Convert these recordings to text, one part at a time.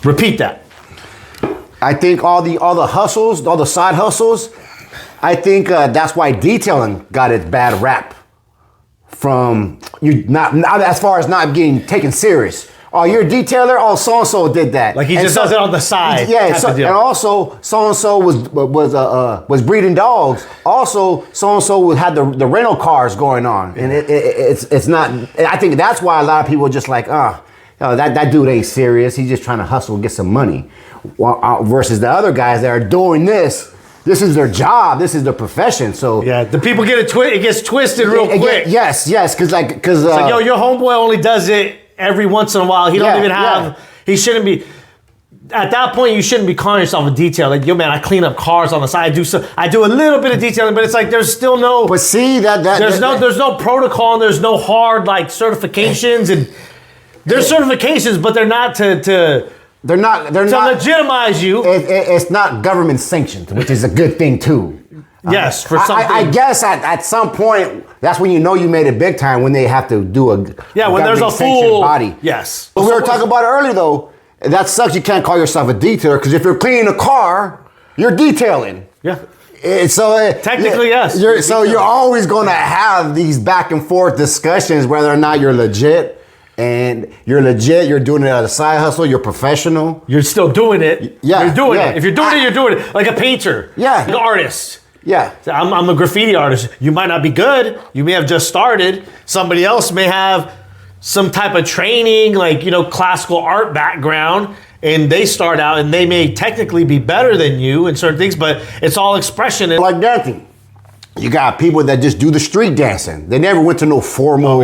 Repeat that. I think all the hustles, all the side hustles, I think that's why detailing got its bad rap from you not as far as not getting taken serious. Oh, you're a detailer? Oh, so-and-so did that. Like he just does it on the side. Yeah, and also so-and-so was breeding dogs. Also, so-and-so had the rental cars going on. And it's not, I think that's why a lot of people are just like, that dude ain't serious. He's just trying to hustle and get some money. Versus the other guys that are doing this. This is their job. This is their profession. So yeah, the people get it gets twisted real quick. Yes, because like yo, your homeboy only does it every once in a while. He don't even have. Yeah. He shouldn't be. At that point, you shouldn't be calling yourself a detailer. Like, yo, man, I clean up cars on the side. I do a little bit of detailing, but it's like there's still no. But see there's no protocol and there's no hard like certifications and there's certifications, but they're not to. They're not to legitimize you. It's not government sanctioned, which is a good thing too. Yes, for something. I guess at some point that's when you know you made it big time when they have to do a when there's a full body. Yes. But we were talking about it earlier though. That sucks. You can't call yourself a detailer because if you're cleaning a car, you're detailing. Yeah. Technically, yes. You're always going to have these back and forth discussions whether or not you're legit. And you're legit, you're doing it as a side hustle, you're professional. You're still doing it. Yeah. You're doing it. If you're doing it, you're doing it. Like a painter. Yeah. Like an artist. Yeah. I'm a graffiti artist. You might not be good. You may have just started. Somebody else may have some type of training, like, classical art background. And they start out and they may technically be better than you in certain things, but it's all expression. Like dancing. You got people that just do the street dancing. They never went to no formal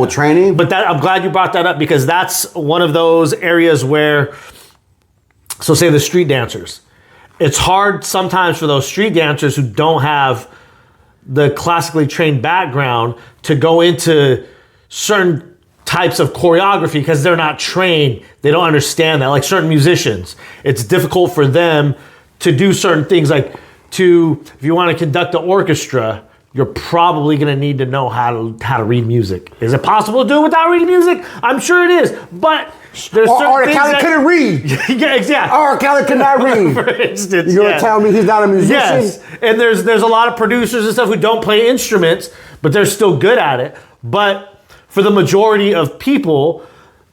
training. But I'm glad you brought that up because that's one of those areas where, so say the street dancers, it's hard sometimes for those street dancers who don't have the classically trained background to go into certain types of choreography because they're not trained. They don't understand that. Like certain musicians, it's difficult for them to do certain things like if you want to conduct an orchestra, you're probably going to need to know how to read music. Is it possible to do it without reading music? I'm sure it is, but there's certain things Kelly couldn't read. Yeah, exactly. Or Kelly could not read. For instance, you're gonna tell me he's not a musician? Yes, and there's a lot of producers and stuff who don't play instruments, but they're still good at it. But for the majority of people,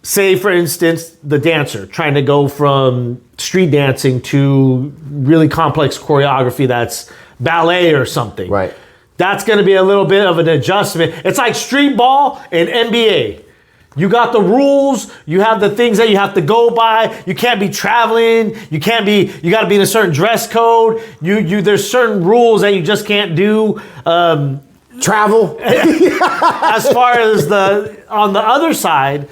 say for instance, the dancer trying to go from street dancing to really complex choreography that's ballet or something. Right. That's going to be a little bit of an adjustment. It's like street ball and NBA. You got the rules, you have the things that you have to go by. You can't be traveling, you got to be in a certain dress code. There's certain rules that you just can't do. Travel. As far as on the other side,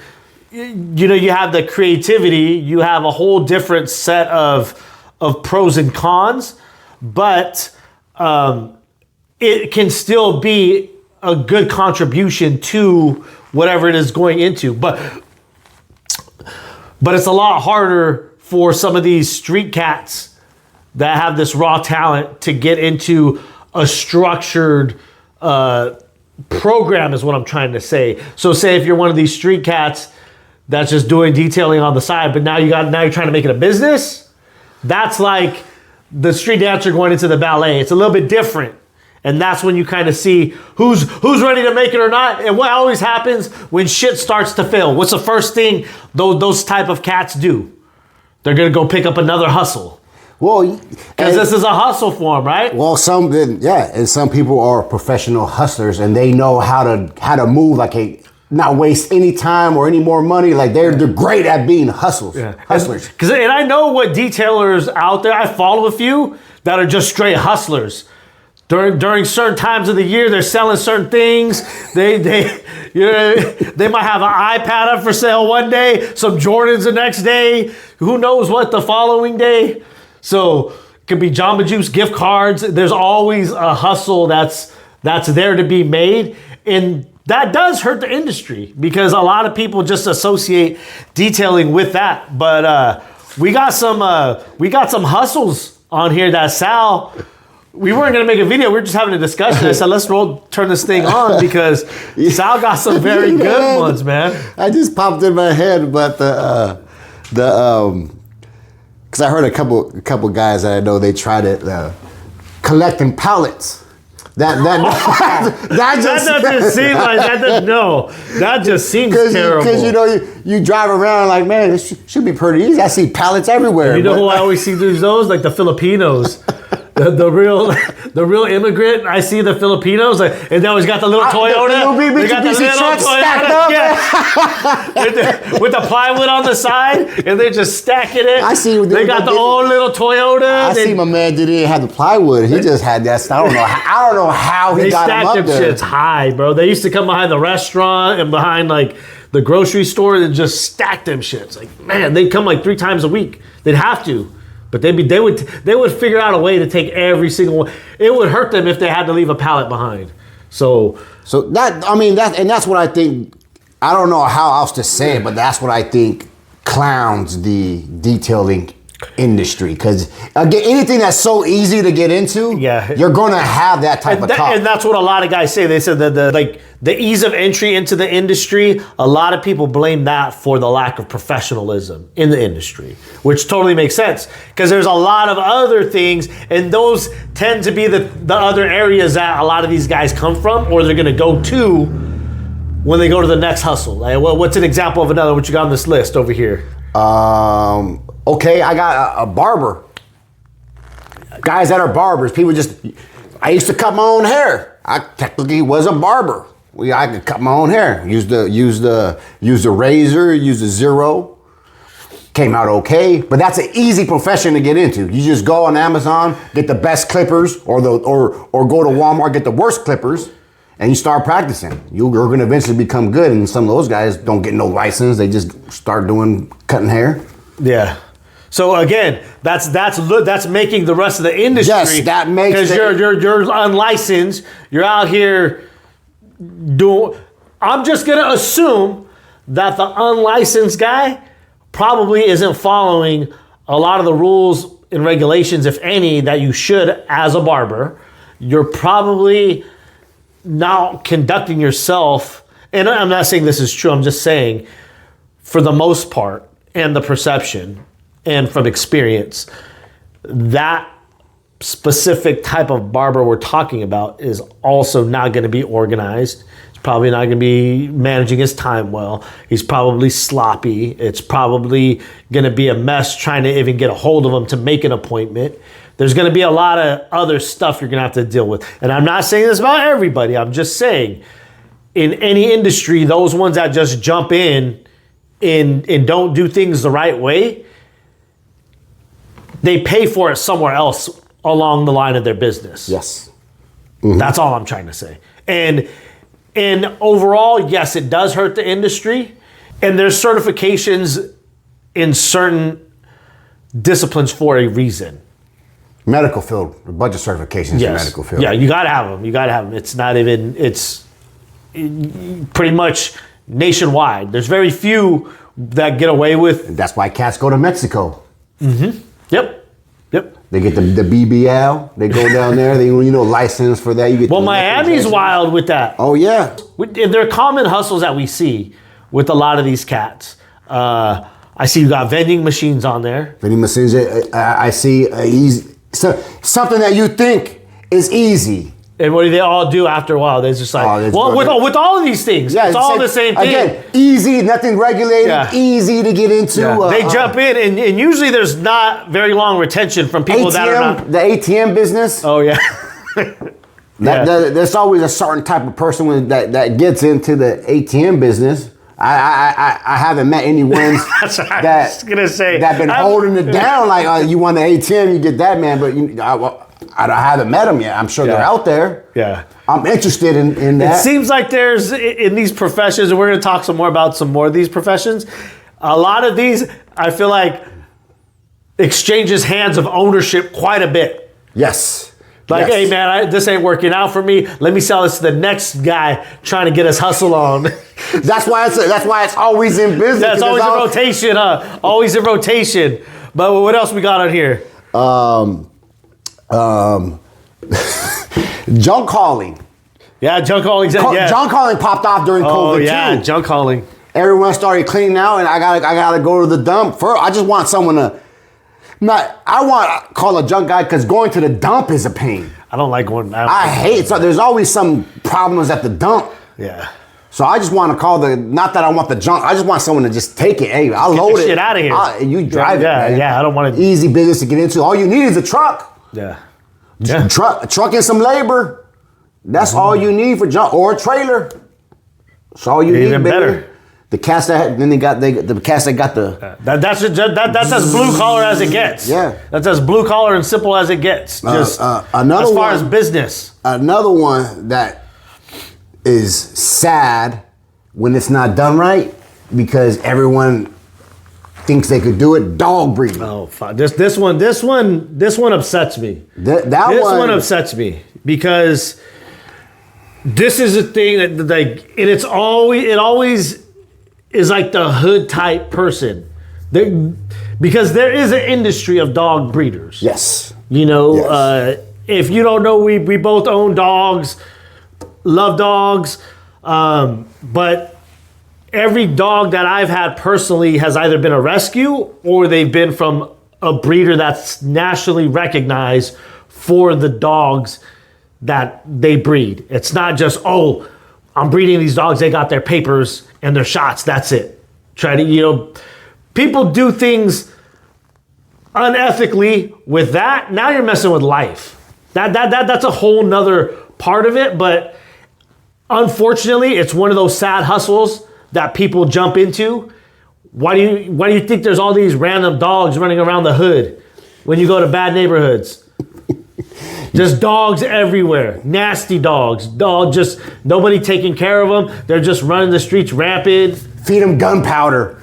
you have the creativity, you have a whole different set of pros and cons, but it can still be a good contribution to whatever it is going into. But it's a lot harder for some of these street cats that have this raw talent to get into a structured program is what I'm trying to say. So say if you're one of these street cats that's just doing detailing on the side, but now you're trying to make it a business. That's like the street dancer going into the ballet. It's a little bit different. And that's when you kind of see who's ready to make it or not. And what always happens when shit starts to fail, what's the first thing those type of cats do? They're going to go pick up another hustle. Well, because this is a hustle for them, right? Well, and some people are professional hustlers and they know how to move not waste any time or any more money. Like they're great at being hustlers. And I know what detailers out there. I follow a few that are just straight hustlers. During certain times of the year, they're selling certain things. They might have an iPad up for sale one day, some Jordans the next day. Who knows what the following day? So it could be Jamba Juice gift cards. There's always a hustle that's there to be made, and that does hurt the industry because a lot of people just associate detailing with that. But we got some hustles on here that Sal. We weren't going to make a video. We were just having a discussion. I said, let's turn this thing on because Sal got some very good ones, man. I just popped in my head, but because I heard a couple guys that I know, they tried it collecting pallets. That doesn't seem like that. No, that just seems terrible. Because you drive around like, man, this should be pretty easy. I see pallets everywhere. You know who I always see do those? Like the Filipinos. The real immigrant. I see the Filipinos, and they always got the little Toyota. They got the little Toyota, yeah, with the plywood on the side, and they're just stacking it. I see. They got the old little Toyota. I see my man didn't have the plywood. He just had that. I don't know how he got them up there. They stacked them shits high, bro. They used to come behind the restaurant and behind like the grocery store and just stack them shits. Like, man, they'd come like 3 times a week. They'd have to. But they would figure out a way to take every single one. It would hurt them if they had to leave a pallet behind. So that's what I think. I don't know how else to say it, but that's what I think clowns the detailing industry. Because again, anything that's so easy to get into, you're gonna have that type of talk. And that's what a lot of guys say. They said that the ease of entry into the industry, a lot of people blame that for the lack of professionalism in the industry, which totally makes sense because there's a lot of other things, and those tend to be the other areas that a lot of these guys come from, or they're gonna go to when they go to the next hustle. Like, what's an example of another? What you got on this list over here? Okay, I got a barber. Guys that are barbers. I used to cut my own hair. I technically was a barber. I could cut my own hair. Use the razor, use the zero. Came out okay, but that's an easy profession to get into. You just go on Amazon, get the best clippers, or go to Walmart, get the worst clippers, and you start practicing. You're going to eventually become good. And some of those guys don't get no license; they just start cutting hair. Yeah. So again, that's making the rest of the industry. Yes, that makes because you're unlicensed. You're out here doing. I'm just gonna assume that the unlicensed guy probably isn't following a lot of the rules and regulations, if any, that you should as a barber. You're probably not conducting yourself, and I'm not saying this is true. I'm just saying, for the most part, and the perception, and from experience, that specific type of barber we're talking about is also not going to be organized. He's probably not going to be managing his time well. He's probably sloppy. It's probably going to be a mess trying to even get a hold of him to make an appointment. There's going to be a lot of other stuff you're going to have to deal with. And I'm not saying this about everybody. I'm just saying, in any industry, those ones that just jump in and don't do things the right way, they pay for it somewhere else along the line of their business. Yes. Mm-hmm. That's all I'm trying to say. And overall, yes, it does hurt the industry. And there's certifications in certain disciplines for a reason. Medical field, a bunch of certifications in medical field. Yeah, you gotta have them. It's not even, it's pretty much nationwide. There's very few that get away with. And that's why cats go to Mexico. Mm-hmm. Yep. They get the BBL. They go down there. They license for that. You get. Well, Miami's wild with that. Oh yeah. There are common hustles that we see with a lot of these cats. I see you got vending machines on there. Vending machines. I see something that you think is easy. And what do they all do after a while? They're just like, with all of these things, it's all the same thing. Again, easy, nothing regulated, easy to get into. Yeah. They jump in, and usually there's not very long retention from people that are not. The ATM business. Oh, yeah. There's always a certain type of person that gets into the ATM business. I haven't met any ones that been holding it down like you want the ATM, you get that man, but I haven't met them yet. I'm sure they're out there. Yeah. I'm interested in that. It seems like there's, in these professions, and we're going to talk some more of these professions, a lot of these, I feel like, exchanges hands of ownership quite a bit. Yes. Like, hey man, this ain't working out for me. Let me sell this to the next guy trying to get us hustle on. That's why it's always in business. That's always in rotation, huh? Always in rotation. But what else we got on here? Junk hauling. Yeah, junk hauling. Junk hauling popped off during COVID too. Junk hauling. everyone started cleaning out, and I gotta go to the dump. First, I just want someone to. Call a junk guy because going to the dump is a pain. I don't like going. I hate it. So there's always some problems at the dump. Yeah. So I just want to call not that I want the junk. I just want someone to just take it. Hey, I'll load it. Shit out of here. You drive it. Man. Yeah. I don't want to. Easy business to get into. All you need is a truck. Yeah. Truck and some labor. That's all you need for junk, or a trailer. That's all you need. Even better. The cats that then the cats that got the that's as blue collar as it gets. Yeah, that's as blue collar and simple as it gets. Just another as far one, as business. Another one that is sad when it's not done right because everyone thinks they could do it. Dog breeding. Oh, fuck. This one upsets me. This one upsets me because this is a thing that like, and it always is like the hood type person. Because there is an industry of dog breeders. Yes. You know, if you don't know, we both own dogs, love dogs, but every dog that I've had personally has either been a rescue or they've been from a breeder that's nationally recognized for the dogs that they breed. It's not just, oh, I'm breeding these dogs, they got their papers and their shots, that's it. People do things unethically with that. Now you're messing with life. That's a whole nother part of it, but unfortunately, it's one of those sad hustles that people jump into. Why do you think there's all these random dogs running around the hood when you go to bad neighborhoods? Just dogs everywhere. Nasty dogs. Just nobody taking care of them. They're just running the streets rampant. Feed them gunpowder.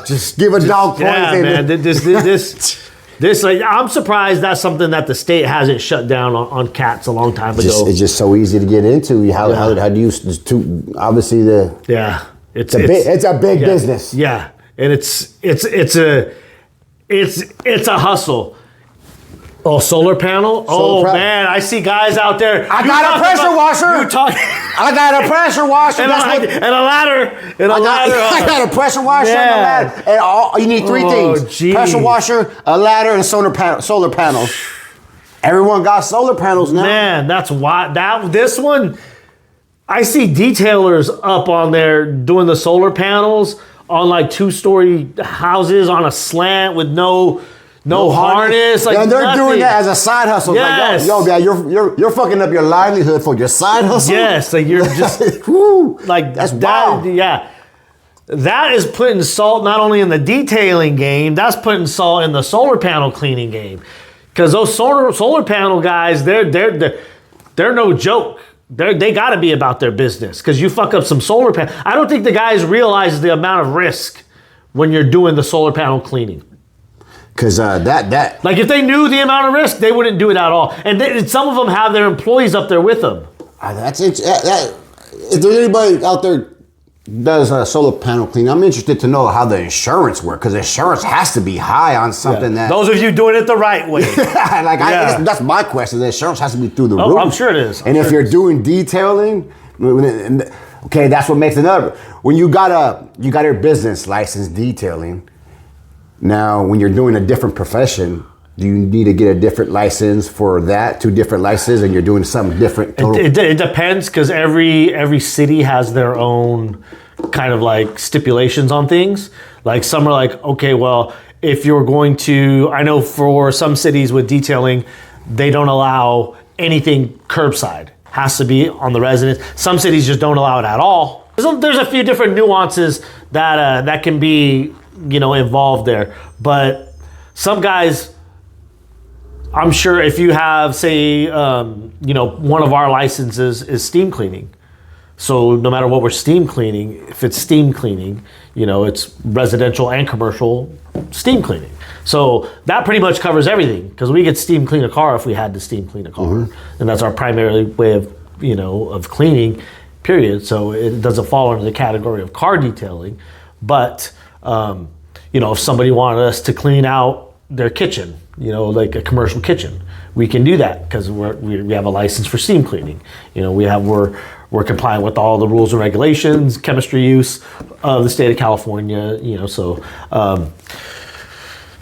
Just give a dog poison. Yeah, man. This like, I'm surprised that's something that the state hasn't shut down on cats a long time ago. It's just so easy to get into. How do you obviously it's a big business. Yeah, and it's a hustle. Oh, solar panel? Man, I see guys out there. I got a pressure washer. I got a pressure washer. And a ladder. I got a pressure washer and a ladder. And you need three things. Geez. Pressure washer, a ladder, and solar panels. Everyone got solar panels now. Man, that's why. This one, I see detailers up on there doing the solar panels on like 2-story houses on a slant with no harness, like they're nothing. doing that as a side hustle. Yes. Like, yo, you're fucking up your livelihood for your side hustle. Yes, like you're just like that's wild. Yeah, that is putting salt not only in the detailing game, that's putting salt in the solar panel cleaning game. Because those solar panel guys, they're no joke. They got to be about their business. Because you fuck up some solar panel. I don't think the guys realize the amount of risk when you're doing the solar panel cleaning. Because that like if they knew the amount of risk, they wouldn't do it at all. And some of them have their employees up there with them. If there's anybody out there does solar panel cleaning, I'm interested to know how the insurance works. Because insurance has to be high on something that. Those of you doing it the right way. That's my question. The insurance has to be through the roof. I'm sure it is. And if you're doing detailing, okay, that's what makes it up. When you got your business license detailing. Now, when you're doing a different profession, do you need to get a different license for that? 2 different licenses, and you're doing something different? It depends because every city has their own kind of like stipulations on things. Like some are like, okay, well, if you're going to, I know for some cities with detailing, they don't allow anything curbside. Has to be on the residence. Some cities just don't allow it at all. There's a few different nuances that can be involved there. But some guys, I'm sure if you have, say, one of our licenses is steam cleaning. So no matter what we're steam cleaning, if it's steam cleaning, it's residential and commercial steam cleaning. So that pretty much covers everything because we could steam clean a car if we had to steam clean a car. Mm-hmm. And that's our primary way of cleaning, period. So it doesn't fall under the category of car detailing. But if somebody wanted us to clean out, their kitchen, like a commercial kitchen. We can do that because we have a license for steam cleaning. We're compliant with all the rules and regulations, chemistry use of the state of California.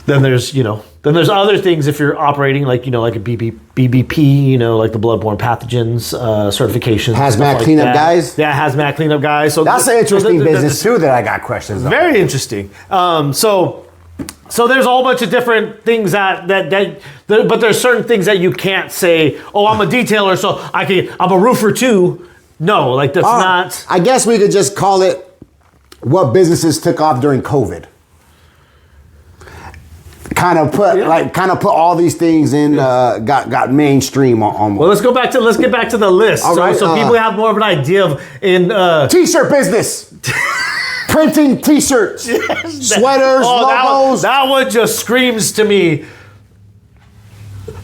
Then there's other things if you're operating like a BBP, like the bloodborne pathogens certifications. Hazmat cleanup guys? Yeah, hazmat cleanup guys. So that's an interesting business too that I got questions on. Very interesting. So there's a whole bunch of different things but there's certain things that you can't say, oh, I'm a detailer, so I'm a roofer too. No, like that's not. I guess we could just call it what businesses took off during COVID. Kind of put all these things in, got mainstream almost. Well, let's get back to the list. All right, so people have more of an idea of t-shirt business. Printing t-shirts, sweaters, logos. That one just screams to me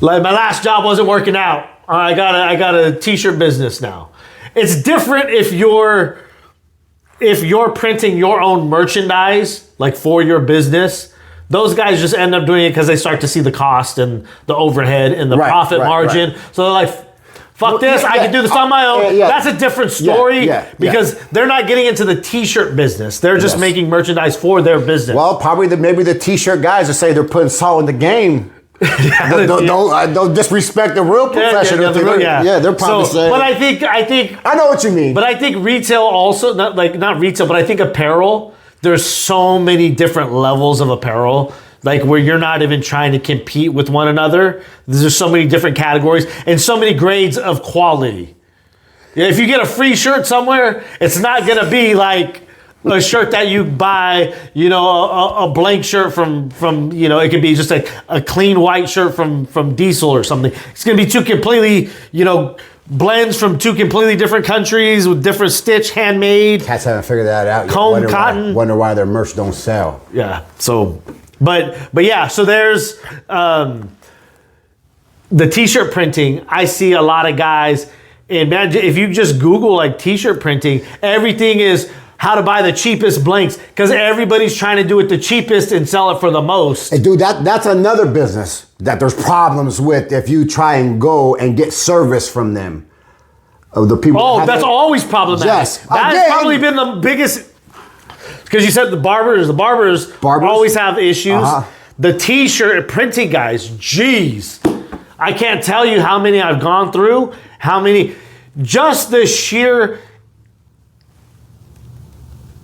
like my last job wasn't working out. I got a t-shirt business now. It's different if you're printing your own merchandise, like for your business. Those guys just end up doing it because they start to see the cost and the overhead and the profit margin. Right. So they're like, fuck this, I can do this on my own. That's a different story because they're not getting into the t-shirt business. They're just making merchandise for their business. Well, probably maybe the t-shirt guys will say they're putting salt in the game. Don't disrespect the real professional. They're probably saying. But I think I know what you mean. But I think retail also not retail, but I think apparel. There's so many different levels of apparel, like where you're not even trying to compete with one another. There's so many different categories and so many grades of quality. If you get a free shirt somewhere, it's not gonna be like a shirt that you buy, a blank shirt from it could be just like a clean white shirt from Diesel or something. It's gonna be two completely, blends from two completely different countries with different stitch, handmade. Cats haven't figured that out yet. Comb cotton. Wonder why their merch don't sell. Yeah. So, but yeah. So there's the t-shirt printing. I see a lot of guys. And man, if you just Google like t-shirt printing, everything is how to buy the cheapest blanks because everybody's trying to do it the cheapest and sell it for the most. Hey, dude, that's another business that there's problems with if you try and go and get service from them. The people. That's always problematic. Yes, that's probably been the biggest. Because you said the barbers always have issues. Uh-huh. The t-shirt printing guys, geez, I can't tell you how many I've gone through. Just the sheer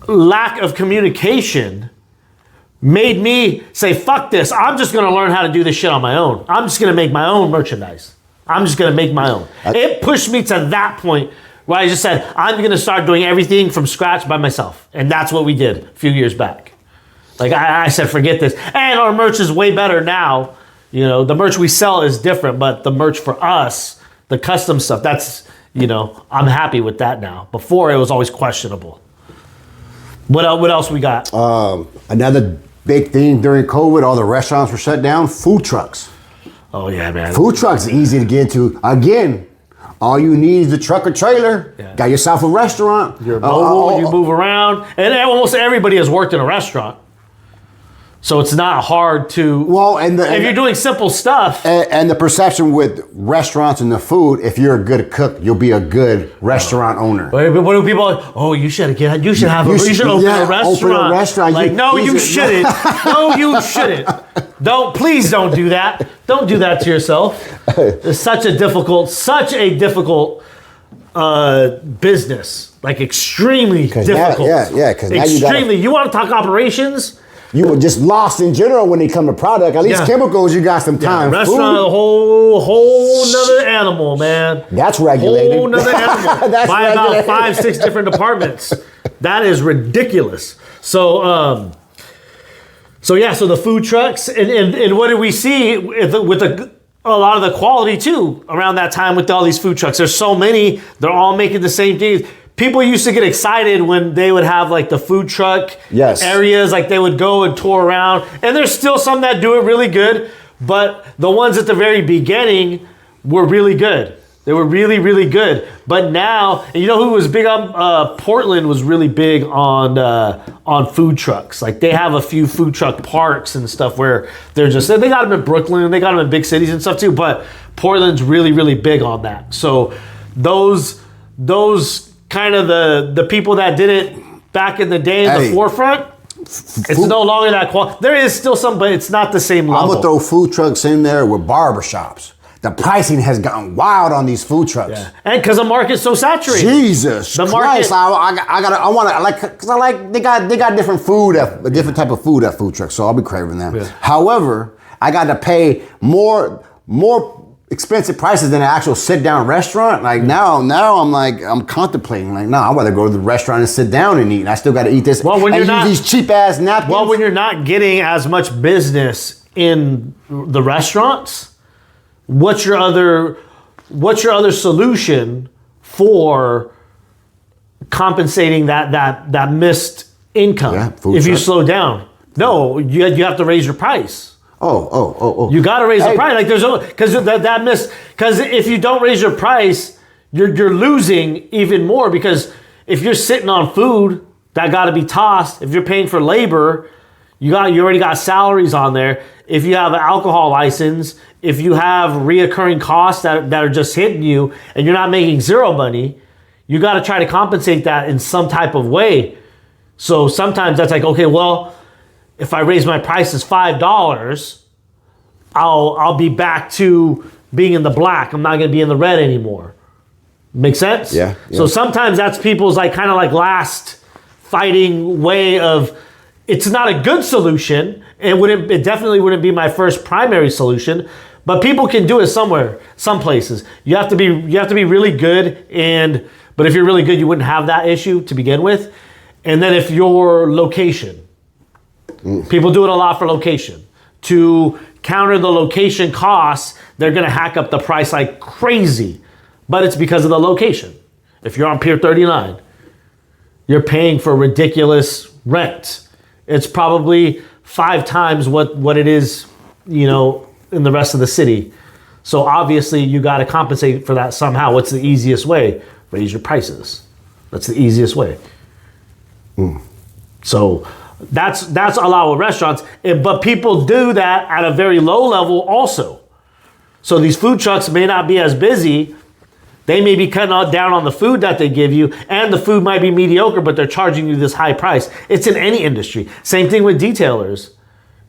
lack of communication made me say, fuck this. I'm just going to learn how to do this shit on my own. I'm just going to make my own merchandise. I'm just going to make my own. It pushed me to that point where I just said, I'm going to start doing everything from scratch by myself. And that's what we did a few years back. Like I said, forget this. And our merch is way better now. The merch we sell is different, but the merch for us, the custom stuff, that's, I'm happy with that now. Before it was always questionable. What else we got? Another big thing during COVID, all the restaurants were shut down. Food trucks. Oh yeah, man. Food trucks easy to get into. Again, all you need is a truck or trailer. Yeah. Got yourself a restaurant. You're mobile. You move around, and almost everybody has worked in a restaurant. So it's not hard to. Well, if you're doing simple stuff. And the perception with restaurants and the food, if you're a good cook, you'll be a good restaurant owner. But what do people? Oh, you should open a restaurant. Open a restaurant. Like, no, you shouldn't. No, you shouldn't. Please don't do that. Don't do that to yourself. It's such a difficult business. Like extremely difficult. Extremely. You want to talk operations? You were just lost in general when they come to product. At least chemicals, you got some time. Restaurant, a whole nother animal, man. That's regulated. Whole nother animal. By about 5-6 different departments. That is ridiculous. So the food trucks and what did we see with a lot of the quality too around that time with all these food trucks? There's so many. They're all making the same things. People used to get excited when they would have like the food truck areas, like they would go and tour around. And there's still some that do it really good, but the ones at the very beginning were really good. They were really, really good. But now, and you know who was big on Portland was really big on food trucks. Like they have a few food truck parks and stuff where they got them in Brooklyn, they got them in big cities and stuff too. But Portland's really, really big on that. So those kind of the people that did it back in the day in the forefront. It's no longer that quality. There is still some, but it's not the same level. I'm gonna throw food trucks in there with barbershops. The pricing has gotten wild on these food trucks. Yeah. And because the market's so saturated. Jesus Christ. They got different food, a different type of food at food trucks, so I'll be craving them. Yeah. However, I got to pay more expensive prices than an actual sit-down restaurant. Like now I'm contemplating, like, I'd rather go to the restaurant and sit down and eat. And I still got to eat this. Well, when you're not these cheap-ass napkins. Well, when you're not getting as much business in the restaurants, what's your other solution for compensating that missed income if you slow down? No, you have to raise your price. Oh. You got to raise the price. Like because if you don't raise your price, you're losing even more, because if you're sitting on food that got to be tossed, if you're paying for labor, you already got salaries on there. If you have an alcohol license, if you have reoccurring costs that are just hitting you and you're not making zero money, you got to try to compensate that in some type of way. So sometimes that's like, okay, well, if I raise my prices $5, I'll be back to being in the black. I'm not going to be in the red anymore. Make sense? Yeah. So sometimes that's people's kind of last fighting way of. It's not a good solution. It definitely wouldn't be my first primary solution, but people can do it some places. You have to be really good, but if you're really good, you wouldn't have that issue to begin with. And then if your location, people do it a lot for location. To counter the location costs, they're gonna hack up the price like crazy, but it's because of the location. If you're on Pier 39, you're paying for ridiculous rent. It's probably 5 times what it is, in the rest of the city. So obviously you got to compensate for that somehow. What's the easiest way? Raise your prices. That's the easiest way. So that's a lot with restaurants, but people do that at a very low level also. So these food trucks may not be as busy. They may be cutting down on the food that they give you, and the food might be mediocre, but they're charging you this high price. It's in any industry. Same thing with detailers.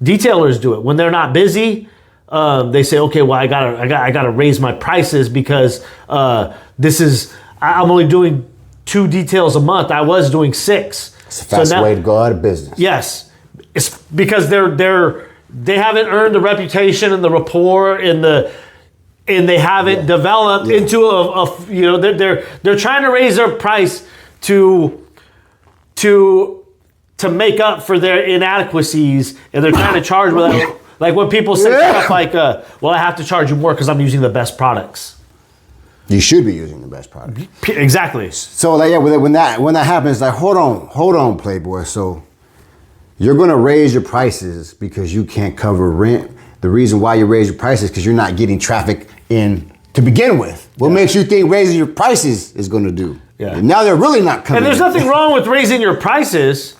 Detailers do it when they're not busy. They say, okay, well, I gotta raise my prices because I'm only doing 2 details a month. I was doing 6. It's a fast way to go out of business. Yes, it's because they haven't earned the reputation and the rapport and they haven't developed into they're trying to raise their price to make up for their inadequacies, and they're trying to charge without, like when people say stuff like, well, I have to charge you more because I'm using the best products. You should be using the best product. Exactly. So when that happens, like, hold on, Playboy. So you're gonna raise your prices because you can't cover rent. The reason why you raise your prices is because you're not getting traffic in to begin with. What makes you think raising your prices is gonna do? Yeah. And now they're really not coming. And there's nothing wrong with raising your prices,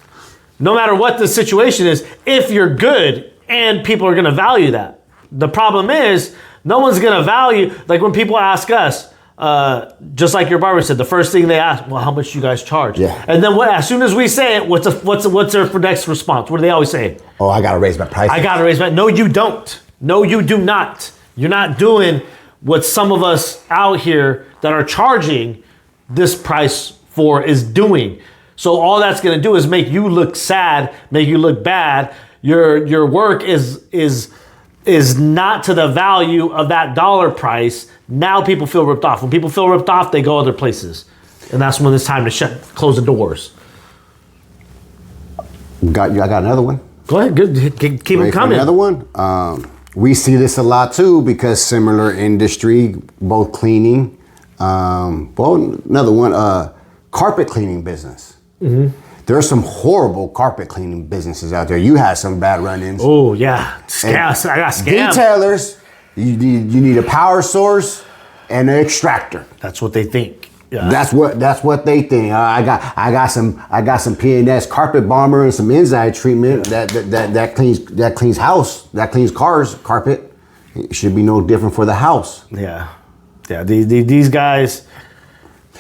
no matter what the situation is, if you're good and people are gonna value that. The problem is, no one's gonna value, like when people ask us, just like your barber said, the first thing they ask, well, how much do you guys charge? Yeah. And then as soon as we say it, what's their next response? What do they always say? Oh, I gotta raise my price. No, you don't. No, you do not. You're not doing what some of us out here that are charging this price for is doing. So all that's gonna do is make you look sad, make you look bad. Your work is not to the value of that dollar price. Now people feel ripped off. When people feel ripped off, they go other places. And that's when it's time to close the doors. I got another one. Go ahead, good. Keep them coming. Another one. We see this a lot too because similar industry, both cleaning. Another one, carpet cleaning business. Mm-hmm. There are some horrible carpet cleaning businesses out there. You had some bad run-ins. Oh yeah, scams. I got scammed. Detailers, you need a power source. and an extractor. That's what they think. Yeah. That's what they think. I got some P&S carpet bomber and some enzyme treatment that cleans cars carpet. It should be no different for the house. Yeah. These guys.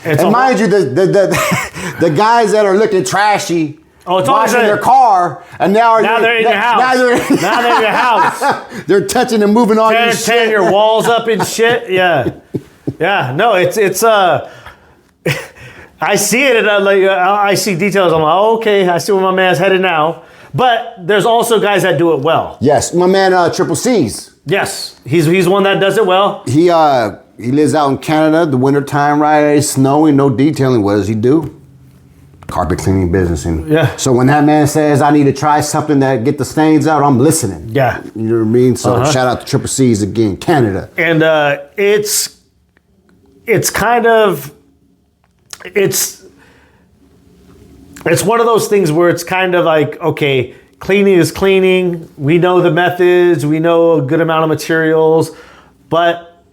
And mind you, the guys that are looking trashy. Oh, it's washing their car, and now they're in your house. Now they're in your house. They're touching and moving on your shit. Tearing your walls up and shit. Yeah. No, it's I see it, and I see details. I'm like, oh, okay, I see where my man's headed now. But there's also guys that do it well. Yes, my man, Triple C's. Yes, he's one that does it well. He lives out in Canada. The wintertime, right? It's snowing, no detailing. What does he do? Carpet cleaning business. And yeah. So when that man says, I need to try something that get the stains out, I'm listening. Yeah. You know what I mean? So shout out to Triple C's again, Canada. And it's kind of, it's one of those things where it's kind of like, okay, cleaning is cleaning. We know the methods. We know a good amount of materials, but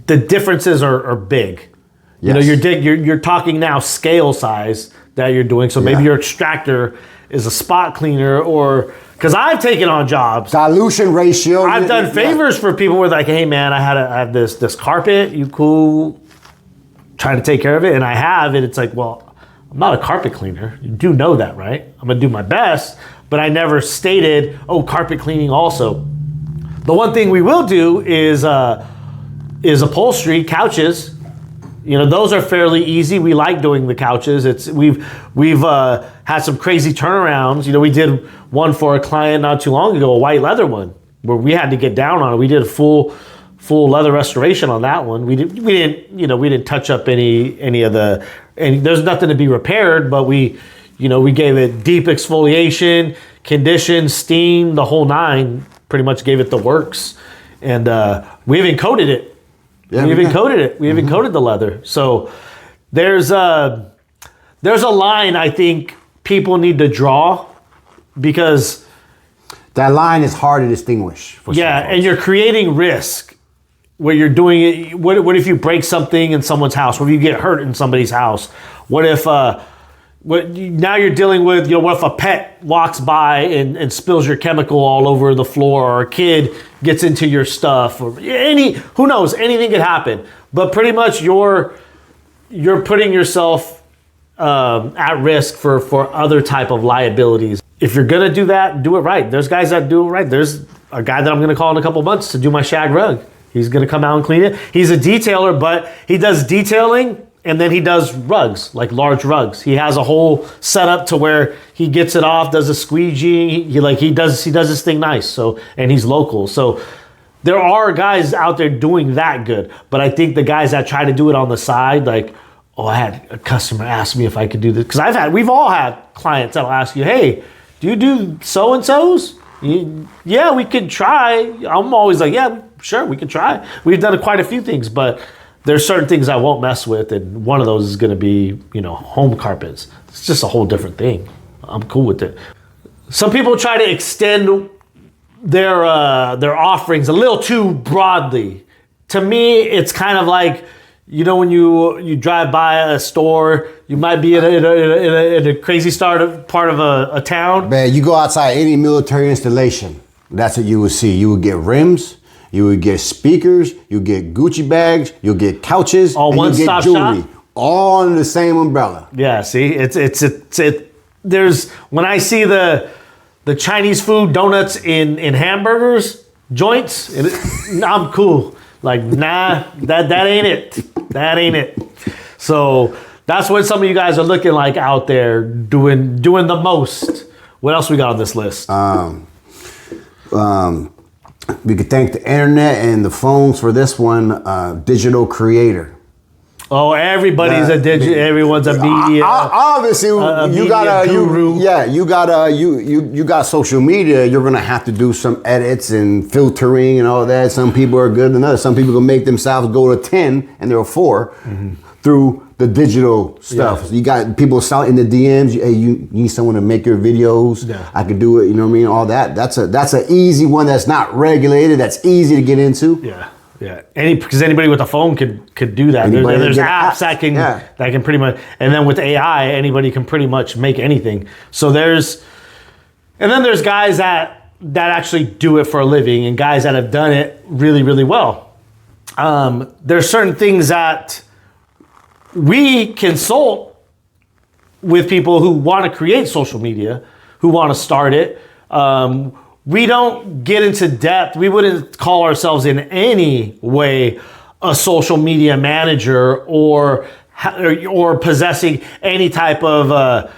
the differences are big. Yes. You know, you're talking now scale size that you're doing. So maybe your extractor is a spot cleaner, or because I've taken on jobs. Dilution ratio. I've done favors for people where like, hey man, I have this carpet. You cool? Trying to take care of it, and I have it. It's like, well, I'm not a carpet cleaner. You do know that, right? I'm gonna do my best, but I never stated, oh, carpet cleaning also. The one thing we will do is upholstery, couches. You know, those are fairly easy. We like doing the couches. We've had some crazy turnarounds. You know, we did one for a client not too long ago, a white leather one, where we had to get down on it. We did a full leather restoration on that one. We didn't touch up any of the, and there's nothing to be repaired, but we gave it deep exfoliation, condition, steam, the whole nine. Pretty much gave it the works, and we even coated it. Yeah, we even coated it. We even coated the leather. So there's a line I think people need to draw, because that line is hard to distinguish. And you're creating risk where you're doing it. What if you break something in someone's house? What if you get hurt in somebody's house? What if now you're dealing with, what if a pet walks by and spills your chemical all over the floor, or a kid gets into your stuff, or who knows, anything could happen. But pretty much you're putting yourself at risk for other type of liabilities. If you're gonna do that, do it right. There's guys that do it right. There's a guy that I'm gonna call in a couple months to do my shag rug. He's gonna come out and clean it. He's a detailer, but he does detailing and then he does rugs, like large rugs. He has a whole setup to where he gets it off, does a squeegee. He does this thing nice. So, and he's local. So there are guys out there doing that good. But I think the guys that try to do it on the side, like, oh, I had a customer ask me if I could do this. Because we've all had clients that'll ask you, hey, do you do so-and-sos? Yeah, we could try. I'm always like, yeah, sure, we can try. We've done quite a few things, but there's certain things I won't mess with, and one of those is going to be, home carpets. It's just a whole different thing. I'm cool with it. Some people try to extend their offerings a little too broadly. To me, it's kind of like, when you drive by a store, you might be in a crazy part of a town. Man, you go outside any military installation, that's what you would see. You would get rims. You would get speakers, you get Gucci bags, you'll get couches, all and one you get stop jewelry, shop? all under the same umbrella. Yeah, see, there's, when I see the Chinese food donuts in hamburgers joints, I'm cool. Like, nah, that ain't it. That ain't it. So that's what some of you guys are looking like out there doing the most. What else we got on this list? We could thank the internet and the phones for this one. Digital creator. Oh, everybody's a digital. Everyone's a media. Obviously, you got social media. You're gonna have to do some edits and filtering and all that. Some people are good than others. Some people can make themselves go to 10 and they're 4 through the digital stuff. Yeah. So you got people in the DMs. Hey, you need someone to make your videos. Yeah. I could do it. You know what I mean? All that. That's an easy one. That's not regulated. That's easy to get into. Yeah. Yeah, because anybody with a phone could do that. There's apps that can pretty much, and then with AI, anybody can pretty much make anything. So there's guys that actually do it for a living, and guys that have done it really, really well. There's certain things that we consult with people who want to create social media, who want to start it. We don't get into depth. We wouldn't call ourselves in any way a social media manager or possessing any type of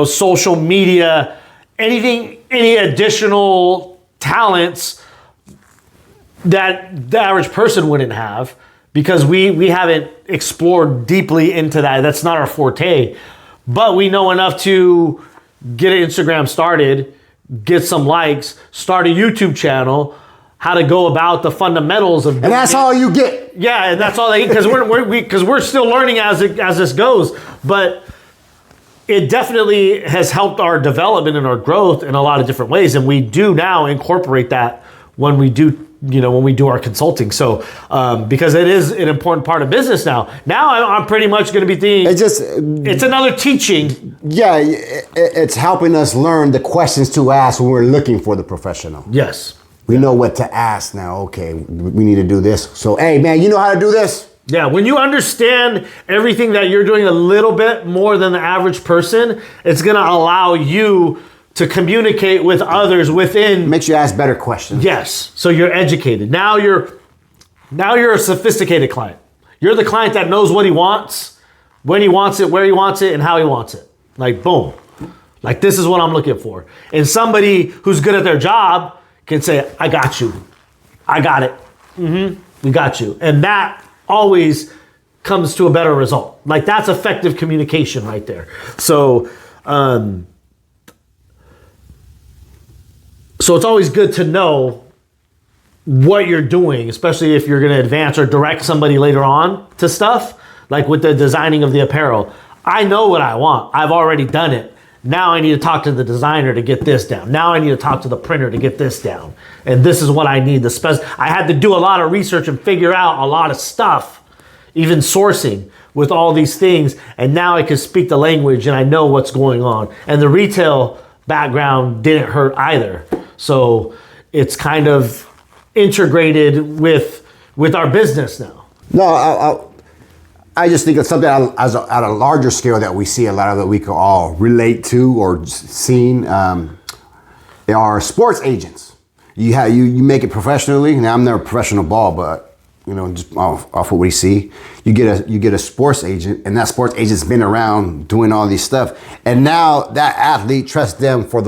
social media, any additional talents that the average person wouldn't have, because we haven't explored deeply into that. That's not our forte. But we know enough to get an Instagram started, get some likes, start a YouTube channel, how to go about the fundamentals of. And that's all you get. Yeah, and that's all they, because we're still learning as this goes. But it definitely has helped our development and our growth in a lot of different ways, and we do now incorporate that when we do our consulting. So because it is an important part of business now. Now I'm pretty much going to be thinking it's another teaching. Yeah, it's helping us learn the questions to ask when we're looking for the professional. Yes. We know what to ask now. Okay, we need to do this. So, hey, man, you know how to do this? Yeah, when you understand everything that you're doing a little bit more than the average person, it's going to allow you to communicate with others within. Makes you ask better questions. Yes. So you're educated. Now you're a sophisticated client. You're the client that knows what he wants, when he wants it, where he wants it, and how he wants it. Like, boom. Like, this is what I'm looking for. And somebody who's good at their job can say, I got you. I got it. We got you. And that always comes to a better result. Like, that's effective communication right there. So it's always good to know what you're doing, especially if you're going to advance or direct somebody later on to stuff, like with the designing of the apparel. I know what I want. I've already done it. Now I need to talk to the designer to get this down. Now I need to talk to the printer to get this down. And this is what I need. I had to do a lot of research and figure out a lot of stuff, even sourcing with all these things. And now I can speak the language and I know what's going on. And the retail background didn't hurt either. So it's kind of integrated with our business now. No, I just think it's something at a larger scale that we see a lot of that we can all relate to or seen. They are sports agents. You make it professionally. Now I'm never a professional ball, but just off of what we see, you get a sports agent, and that sports agent's been around doing all these stuff, and now that athlete trusts them for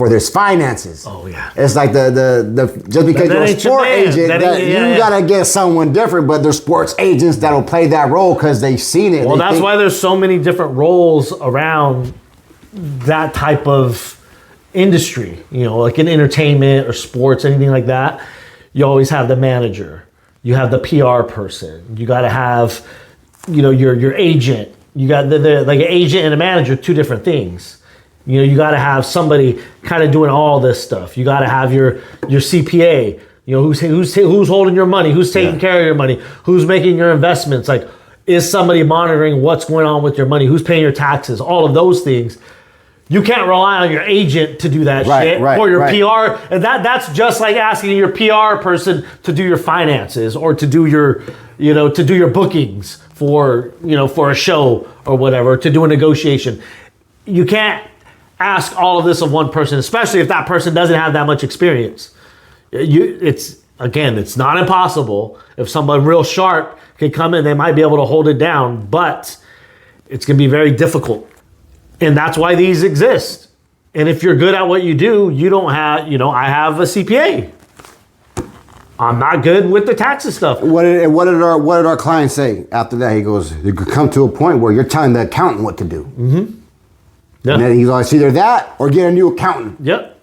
their finances. Oh yeah. It's like the just because you're a sport agent, you gotta get someone different, but there's sports agents that'll play that role because they've seen it. Well, that's why there's so many different roles around that type of industry. Like in entertainment or sports, anything like that. You always have the manager. You have the PR person. You got to have, your agent. You got like an agent and a manager, two different things. You got to have somebody kind of doing all this stuff. You got to have your CPA, who's holding your money, who's taking care of your money, who's making your investments. Like, is somebody monitoring what's going on with your money? Who's paying your taxes? All of those things. You can't rely on your agent to do that shit or your PR. And that's just like asking your PR person to do your finances or to do your bookings for a show or whatever, to do a negotiation. You can't ask all of this of one person, especially if that person doesn't have that much experience. It's not impossible. If someone real sharp can come in, they might be able to hold it down, but it's going to be very difficult. And that's why these exist. And if you're good at what you do, you don't have, I have a CPA. I'm not good with the taxes stuff. What did our client say after that? He goes, you could come to a point where you're telling the accountant what to do. Mm-hmm. Yeah. And then he's like, it's either that or get a new accountant. Yep.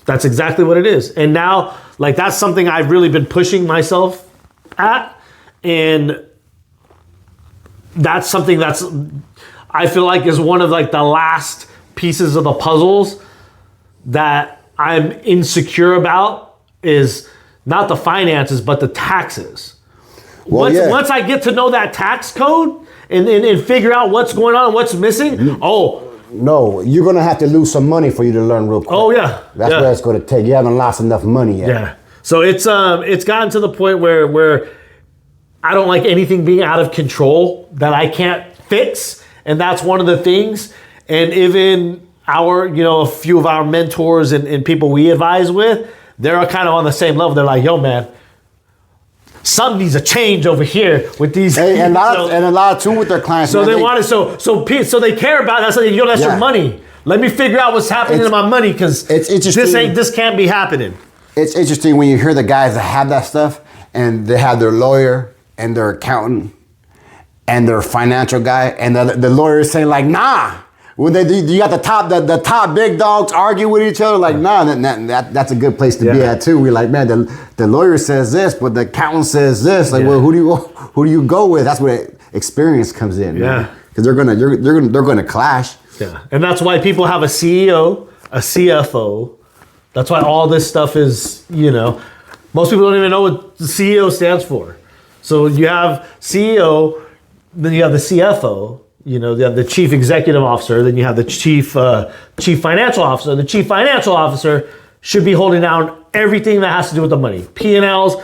That's exactly what it is. And now, like, that's something I've really been pushing myself at. And that's something that's, I feel like, is one of like the last pieces of the puzzles that I'm insecure about, is not the finances, but the taxes. Well, Once I get to know that tax code and figure out what's going on, what's missing, No, you're gonna have to lose some money for you to learn real quick. oh yeah, That's yeah. what it's gonna take. You haven't lost enough money yet. Yeah. So it's gotten to the point where I don't like anything being out of control that I can't fix, and that's one of the things. And even a few of our mentors and people we advise with, they're kind of on the same level. They're like, yo, man, something needs a change over here with these. And a lot too with their clients. So man, they want it. So they care about that. So that's Yeah. your money. Let me figure out what's happening to my money because it's interesting. this can't be happening. It's interesting when you hear the guys that have that stuff and they have their lawyer and their accountant and their financial guy, and the lawyer is saying like, nah. When you got the top big dogs argue with each other, like, nah, that's a good place to be at too. We're like, man, the lawyer says this, but the accountant says this. Like, well, who do you go with? That's where experience comes in. Yeah, because they're gonna clash. Yeah, and that's why people have a CEO, a CFO. That's why all this stuff is, most people don't even know what the CEO stands for. So you have CEO, then you have the CFO. You have the chief executive officer, then you have the chief financial officer. The chief financial officer should be holding down everything that has to do with the money, P&Ls,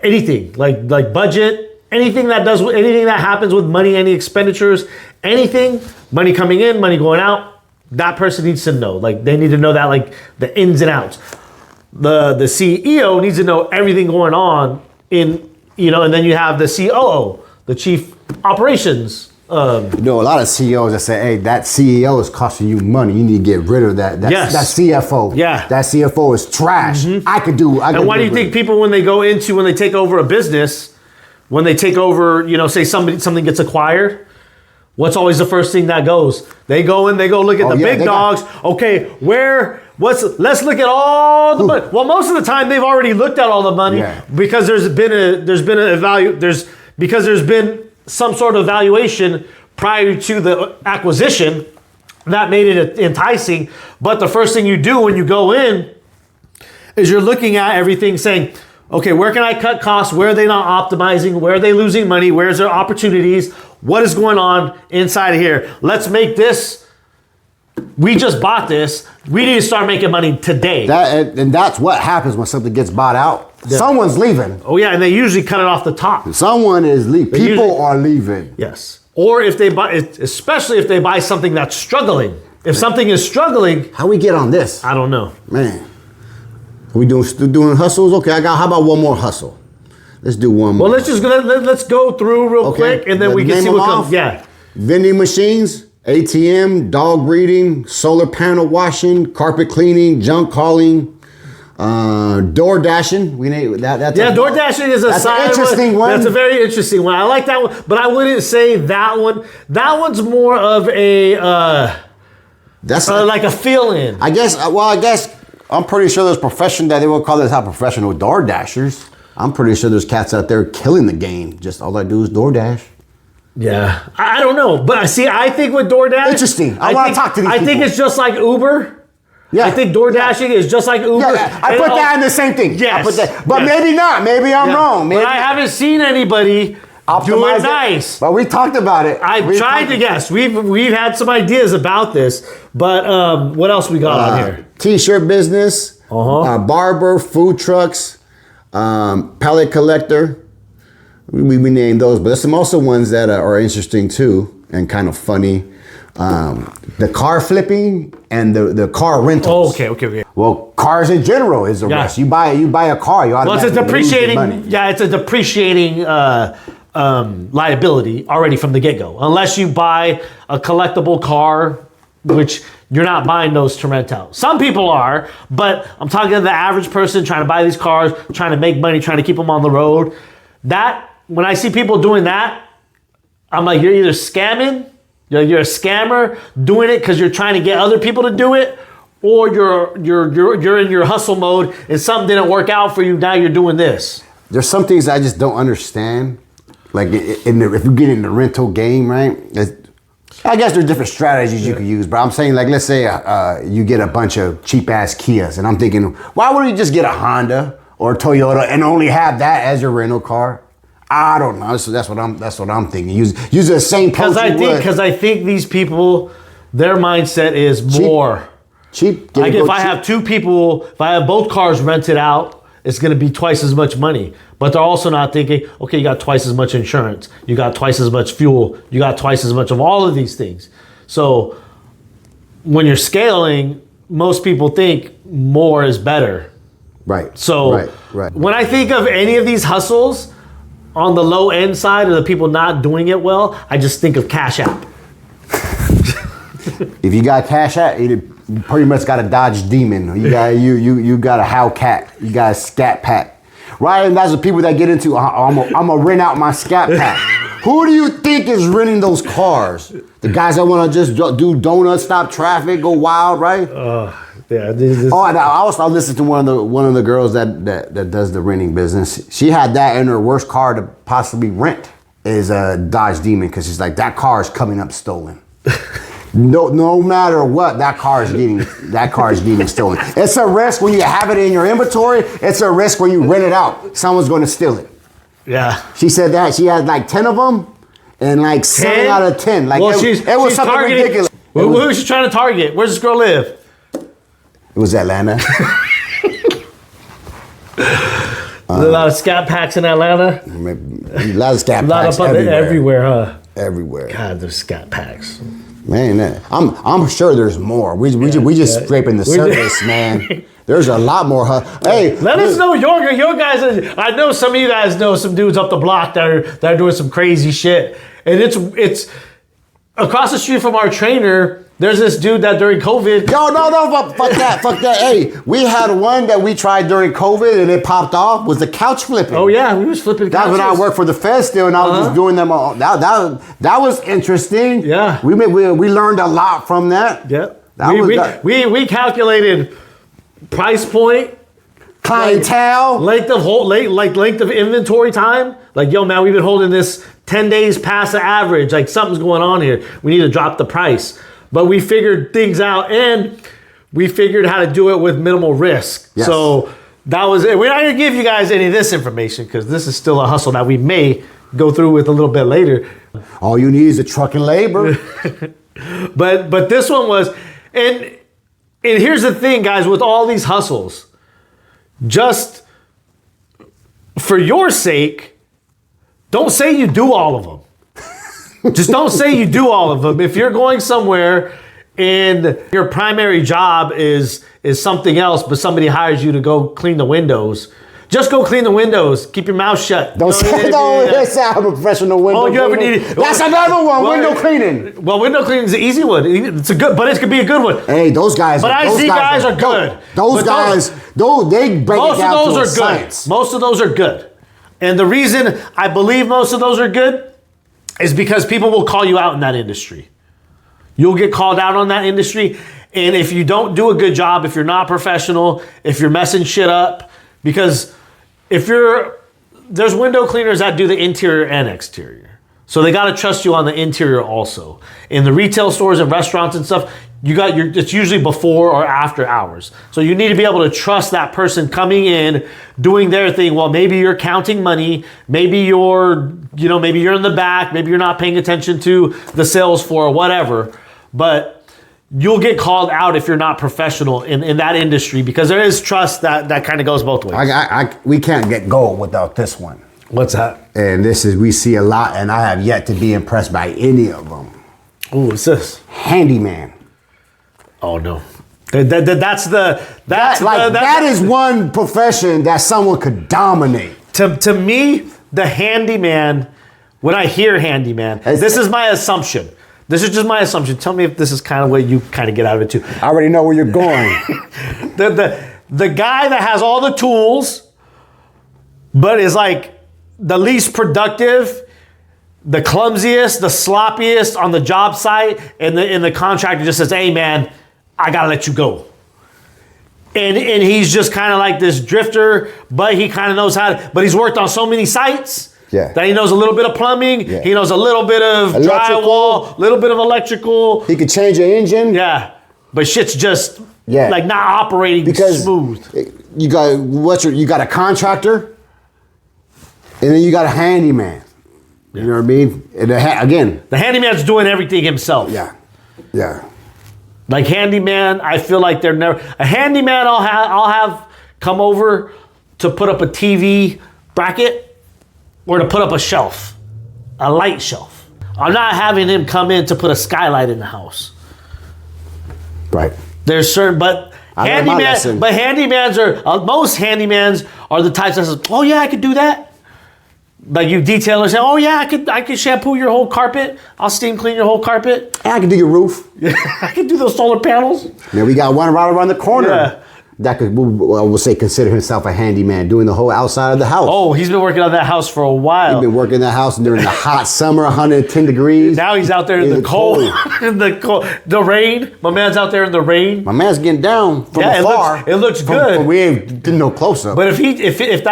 anything like budget, anything that happens with money, any expenditures, anything, money coming in, money going out. That person needs to know. Like they need to know that, like the ins and outs. The CEO needs to know everything going on and then you have the COO, the chief operations. A lot of CEOs that say, hey, that CEO is costing you money. You need to get rid of that. That CFO. Yeah. That CFO is trash. Mm-hmm. And why do you think people, when they take over a business, when they take over, say something gets acquired, what's always the first thing that goes? They go look at the big dogs. Okay, let's look at all the money. Well, most of the time they've already looked at all the money because there's been some sort of valuation prior to the acquisition that made it enticing. But the first thing you do when you go in is you're looking at everything saying, okay, where can I cut costs? Where are they not optimizing? Where are they losing money? Where's their opportunities? What is going on inside of here? Let's make this. We just bought this. We need to start making money today. And that's what happens when something gets bought out. Yeah. Someone's leaving. Oh yeah, and they usually cut it off the top. Someone is leaving. People are leaving. Yes. Or if they buy, especially if they buy something that's struggling. If something is struggling, how we get on this? I don't know. Man, are we doing hustles? Okay, how about one more hustle? Let's do one more. Well, let's go through real quick, and then we can see what comes. Yeah. Vending machines, ATM, dog breeding, solar panel washing, carpet cleaning, junk hauling. Door dashing. Door dashing is an interesting one. That's a very interesting one. I like that one, but I wouldn't say that one. That one's more of a like a fill-in. I guess I'm pretty sure there's profession that they will call this how professional door dashers. I'm pretty sure there's cats out there killing the game. Just all I do is door dash. Yeah, I don't know, but see, I think with DoorDash, interesting. I want to talk to these people. I think it's just like Uber. Yeah. I think door dashing is just like Uber. Yeah, I put that in the same thing. Yes. But maybe not. Maybe I'm wrong. Maybe. But I haven't seen anybody do it nice. But we talked about it. I've tried to guess. We've had some ideas about this. But what else we got on here? T-shirt business, barber, food trucks, pallet collector. We named those. But there's some also ones that are interesting too and kind of funny. The car flipping and the car rentals. Oh, okay. Well, cars in general is a rush. You buy a car, you automatically it's a depreciating. lose your money. Yeah, it's a depreciating liability already from the get-go. Unless you buy a collectible car, which you're not buying those to rent out. Some people are, but I'm talking to the average person trying to buy these cars, trying to make money, trying to keep them on the road. That when I see people doing that, I'm like, you're either scamming. You're a scammer doing it because you're trying to get other people to do it, or you're in your hustle mode and something didn't work out for you. Now you're doing this. There's some things I just don't understand. Like if you get in the rental game, right? I guess there's different strategies you could use, but I'm saying like let's say you get a bunch of cheap ass Kias, and I'm thinking, why wouldn't you just get a Honda or Toyota and only have that as your rental car? I don't know. So that's what I'm thinking. Use the same because I think these people, their mindset is more cheap. Like if I have two people, if I have both cars rented out, it's going to be twice as much money. But they're also not thinking, okay, you got twice as much insurance, you got twice as much fuel, you got twice as much of all of these things. So when you're scaling, most people think more is better. Right. So when I think of any of these hustles on the low end side of the people not doing it well, I just think of Cash App. If you got Cash App, you pretty much got a Dodge Demon. You got you got a Hellcat. You got a Scat Pack. Right? And that's the people that get into, I'm gonna rent out my Scat Pack. Who do you think is renting those cars? The guys that want to just do donuts, stop traffic, go wild, right? Yeah. And I listened to one of the girls that does the renting business. She had that in her worst car to possibly rent is a Dodge Demon because she's like, that car is coming up stolen. No matter what, that car is getting stolen. It's a risk when you have it in your inventory. It's a risk when you rent it out. Someone's going to steal it. Yeah. She said that she had like 10 of them, and like 7 out of 10. Like well, it was something ridiculous. Who was she trying to target? Where's this girl live? It was Atlanta. A lot of Scat Packs in Atlanta. A lot of Scat Packs everywhere, huh? Everywhere. God, there's Scat Packs. Man, I'm sure there's more. We just scraping the surface, man. There's a lot more. Hey, let us know your guys. I know some of you guys know some dudes up the block that are doing some crazy shit, and it's across the street from our trainer. There's this dude that during COVID. No, fuck that. Hey, we had one that we tried during COVID and it popped off. Was the couch flipping? Oh yeah, we was flipping. That's when I worked for the Fed still, and I was just doing them all. That was interesting. Yeah, we learned a lot from that. Yeah, we calculated price point, clientele, length of inventory time. Like, yo, man, we've been holding this 10 days past the average. Like, something's going on here. We need to drop the price. But we figured things out, and we figured how to do it with minimal risk. Yes. So that was it. We're not going to give you guys any of this information because this is still a hustle that we may go through with a little bit later. All you need is a truck and labor. But this one was, and here's the thing, guys, with all these hustles, just for your sake, don't say you do all of them. Just don't say you do all of them. If you're going somewhere and your primary job is something else, but somebody hires you to go clean the windows, just go clean the windows. Keep your mouth shut. Don't say I'm a professional window. Oh, you ever need? That's another one. Window cleaning. Well, window cleaning is an easy one. It's a good, but it could be a good one. Hey, those guys. But I see guys are good. Those guys, they break it down to a science. Most of those are good, and the reason I believe most of those are good is because people will call you out in that industry. You'll get called out on that industry. And if you don't do a good job, if you're not professional, if you're messing shit up, because there's window cleaners that do the interior and exterior. So they got to trust you on the interior also. In the retail stores and restaurants and stuff, it's usually before or after hours. So you need to be able to trust that person coming in, doing their thing. Well, maybe you're counting money. Maybe you're in the back. Maybe you're not paying attention to the sales floor or whatever. But you'll get called out if you're not professional in that industry because there is trust that kind of goes both ways. We can't get gold without this one. What's that? And we see a lot, and I have yet to be impressed by any of them. Ooh, what's this? Handyman. Oh no, that is one profession that someone could dominate. To me, the handyman. When I hear handyman, this is my assumption. This is just my assumption. Tell me if this is kind of what you kind of get out of it too. I already know where you're going. the guy that has all the tools, but is like the least productive, the clumsiest, the sloppiest on the job site, and the contractor just says, "Hey man, I gotta let you go." And he's just kind of like this drifter, but he kind of knows but he's worked on so many sites that he knows a little bit of plumbing, he knows a little bit of drywall, a little bit of electrical. He could change an engine. Yeah. but shit's just Yeah. like not operating because smooth. you got a contractor, and then you got a handyman. You know what I mean? And again, The handyman's doing everything himself. yeah. Like handyman, I feel like they're never a handyman. I'll have come over to put up a TV bracket or to put up a shelf, a light shelf. I'm not having him come in to put a skylight in the house. Right. There's certain, but handymans are most handymans are the types that says, oh yeah, I could do that. Like you detailers say, oh yeah, I could shampoo your whole carpet. I'll steam clean your whole carpet. And I can do your roof. I can do those solar panels. Now we got one right around the corner. Yeah. That could, I will say, consider himself a handyman, doing the whole outside of the house. Oh, he's been working on that house for a while. He's been working in that house during the hot summer, 110 degrees. Now he's out there in the cold, in the cold, the rain. My man's out there in the rain. My man's getting down from Yeah, afar. it looks good. We ain't getting no closer. But if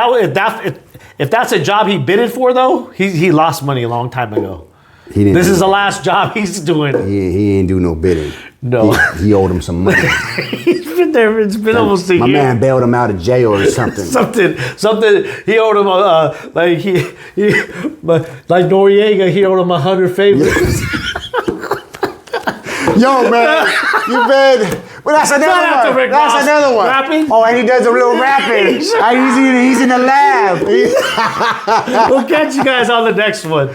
that's a job he bidded for, though, he lost money a long time ago. This is the last job he's doing. He ain't do no bidding. No. He owed him some money. He's been there. It's been almost a year. My man bailed him out of jail or something. something. He owed him like Noriega. He owed him 100 favors. Yo, man, you been. Well, that's another one. That's another one. Rapping? Oh, and he does a little rapping. He's in the lab. We'll catch you guys on the next one.